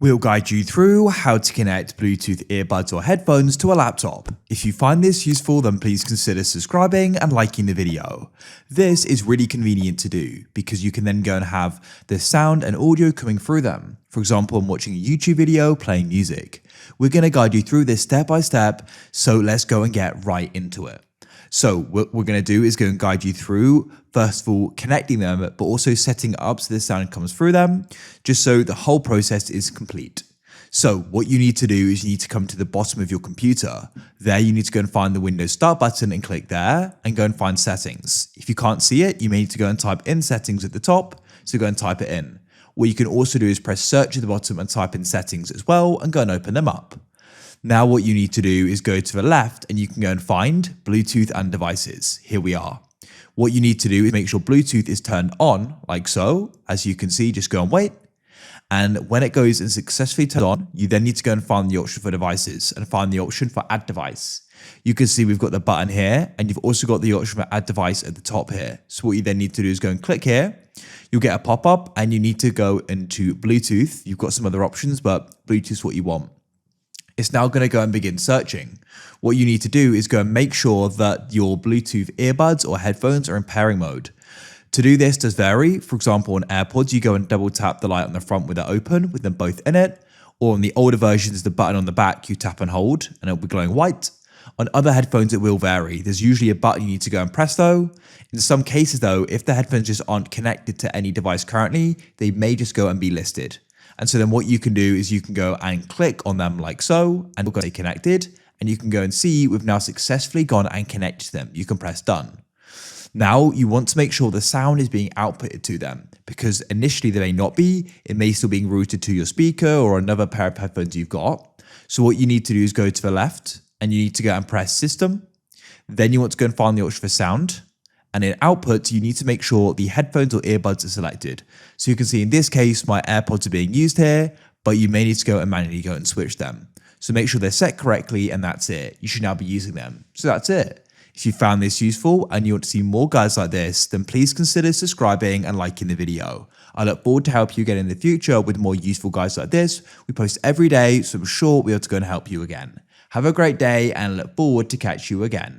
We'll guide you through how to connect Bluetooth earbuds or headphones to a laptop. If you find this useful, then please consider subscribing and liking the video. This is really convenient to do because you can then go and have the sound and audio coming through them. For example, I'm watching a YouTube video playing music. We're going to guide you through this step by step, so let's go and get right into it. So what we're going to do is go and guide you through, first of all, connecting them, but also setting up so the sound comes through them, just so the whole process is complete. So what you need to do is you need to come to the bottom of your computer. There you need to go and find the Windows Start button and click there and go and find settings. If you can't see it, you may need to go and type in settings at the top, so go and type it in. What you can also do is press search at the bottom and type in settings as well and go and open them up. Now what you need to do is go to the left and you can go and find Bluetooth and devices. Here we are. What you need to do is make sure Bluetooth is turned on, like so. As you can see, just go and wait. And when it goes and successfully turned on, you then need to go and find the option for devices and find the option for add device. You can see we've got the button here and you've also got the option for add device at the top here. So what you then need to do is go and click here. You'll get a pop-up and you need to go into Bluetooth. You've got some other options, but Bluetooth is what you want. It's now going to go and begin searching. What you need to do is go and make sure that your Bluetooth earbuds or headphones are in pairing mode. To do this does vary. For example, on AirPods, you go and double tap the light on the front with it open, with them both in it. Or on the older versions, the button on the back, you tap and hold, and it'll be glowing white. On other headphones, it will vary. There's usually a button you need to go and press though. In some cases though, if the headphones just aren't connected to any device currently, they may just go and be listed. And so then what you can do is you can go and click on them like so, and we'll go to connected, and you can go and see we've now successfully gone and connected to them. You can press done. Now you want to make sure the sound is being outputted to them because initially they may not be. It may still be routed to your speaker or another pair of headphones you've got. So what you need to do is go to the left and you need to go and press system. Then you want to go and find the option for sound. And in output, you need to make sure the headphones or earbuds are selected. So you can see in this case, my AirPods are being used here, but you may need to go and manually go and switch them. So make sure they're set correctly and that's it. You should now be using them. So that's it. If you found this useful and you want to see more guides like this, then please consider subscribing and liking the video. I look forward to help you again in the future with more useful guides like this. We post every day, so I'm sure we'll be able to go and help you again. Have a great day and look forward to catch you again.